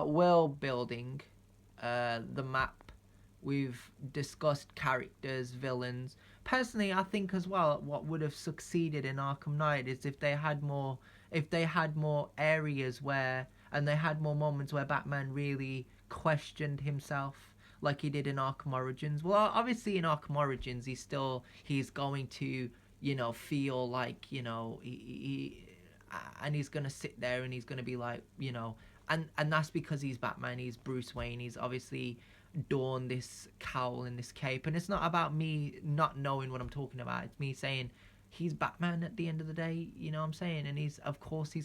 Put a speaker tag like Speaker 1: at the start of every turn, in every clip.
Speaker 1: World building, the map. We've discussed characters, villains. Personally, I think as well, what would have succeeded in Arkham Knight is if they had more areas where, and they had more moments where Batman really questioned himself, like he did in Arkham Origins. Well, obviously in Arkham Origins, he's going to, feel like, and he's gonna sit there and he's gonna be like, and that's because he's Batman. He's Bruce Wayne. He's obviously donned this cowl and this cape, and it's not about me not knowing what I'm talking about. It's me saying he's Batman at the end of the day. You know what I'm saying? And he's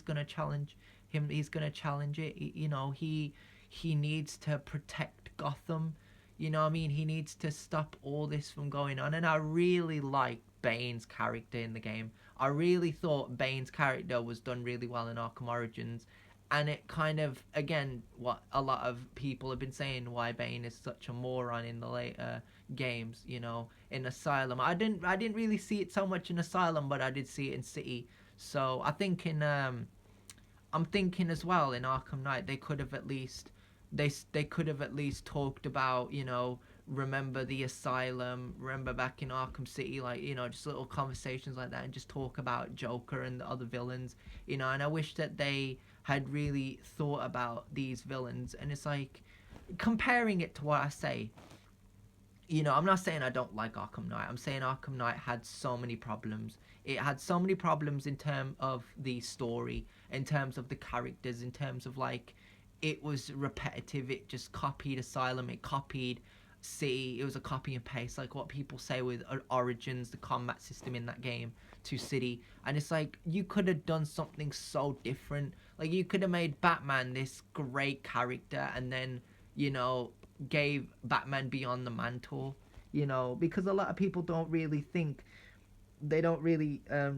Speaker 1: gonna challenge him. He's gonna challenge it. He needs to protect Gotham. You know what I mean? He needs to stop all this from going on. And I really like Bane's character in the game. I really thought Bane's character was done really well in Arkham Origins. And it kind of, again, what a lot of people have been saying, why Bane is such a moron in the later games, in Asylum. I didn't really see it so much in Asylum, but I did see it in City. So I think I'm thinking as well in Arkham Knight they could have at least they could have at least talked about, remember the asylum, remember back in Arkham City, like, just little conversations like that, and just talk about Joker and the other villains, and I wish that they had really thought about these villains. And it's like, comparing it to what I say, I'm not saying I don't like Arkham Knight. I'm saying Arkham Knight had so many problems. It had so many problems in terms of the story, in terms of the characters, in terms of, like, it was repetitive. It just copied Asylum. It copied City. It was a copy and paste, like what people say with Origins, the combat system in that game, to City. And it's like, you could have done something so different. Like, you could have made Batman this great character, and then, gave Batman Beyond the mantle, because a lot of people don't really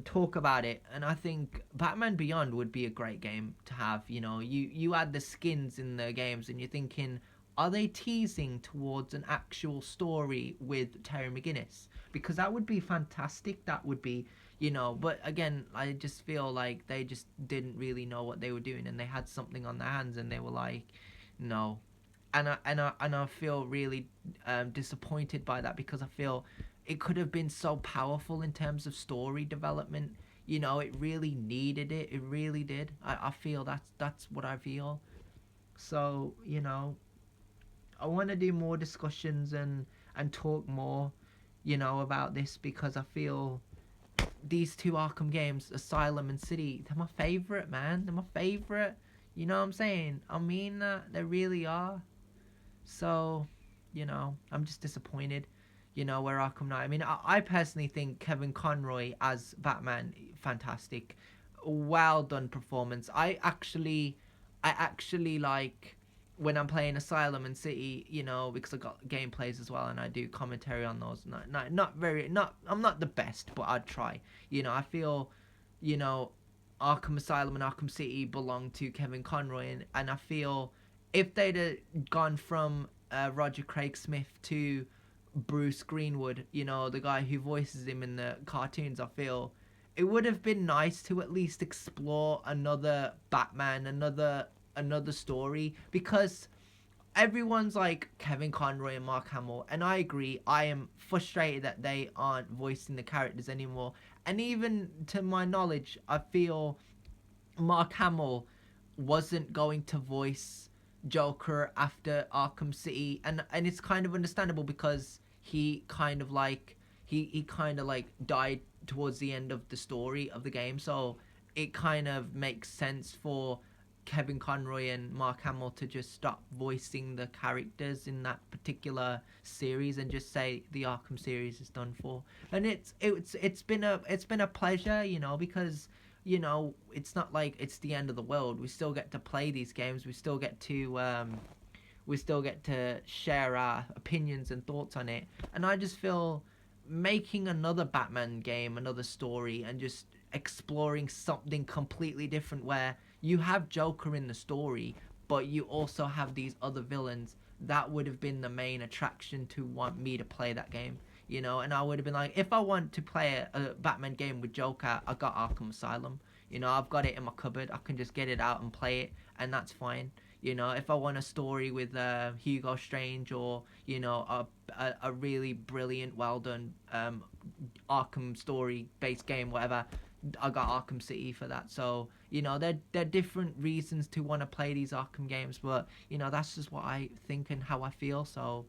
Speaker 1: talk about it. And I think Batman Beyond would be a great game to have. You add the skins in the games, and you're thinking, are they teasing towards an actual story with Terry McGinnis? Because that would be fantastic. That would be, but again, I just feel like they just didn't really know what they were doing, and they had something on their hands, and they were like, no. And I feel really disappointed by that, because I feel it could have been so powerful in terms of story development. It really needed it. It really did. I feel that's what I feel. So, I want to do more discussions and talk more, about this, because I feel these two Arkham games, Asylum and City, they're my favorite, man. They're my favorite. You know what I'm saying? I mean that. They really are. So, I'm just disappointed, where Arkham Knight. I mean, I personally think Kevin Conroy as Batman, fantastic. Well done performance. I actually like when I'm playing Asylum and City, because I got gameplays as well, and I do commentary on those. I'm not the best, but I'd try. I feel, you know, Arkham Asylum and Arkham City belong to Kevin Conroy, and I feel if they'd have gone from Roger Craig Smith to Bruce Greenwood, the guy who voices him in the cartoons, I feel it would have been nice to at least explore another Batman, another story, because everyone's like Kevin Conroy and Mark Hamill, and I agree. I am frustrated that they aren't voicing the characters anymore. And even to my knowledge, I feel Mark Hamill wasn't going to voice Joker after Arkham City, and it's kind of understandable, because he kind of like he kind of like died towards the end of the story of the game, so it kind of makes sense for Kevin Conroy and Mark Hamill to just stop voicing the characters in that particular series and just say the Arkham series is done for. And it's been a pleasure, because it's not like it's the end of the world. We still get to play these games. We still get to share our opinions and thoughts on it. And I just feel making another Batman game, another story, and just exploring something completely different, where you have Joker in the story, but you also have these other villains, that would have been the main attraction to want me to play that game. And I would have been like, if I want to play a Batman game with Joker, I got Arkham Asylum. I've got it in my cupboard. I can just get it out and play it, and that's fine. You know, if I want a story with Hugo Strange, or you know, a really brilliant, well done Arkham story based game, whatever, I got Arkham City for that. So you know, they're different reasons to want to play these Arkham games, but you know, that's just what I think and how I feel. So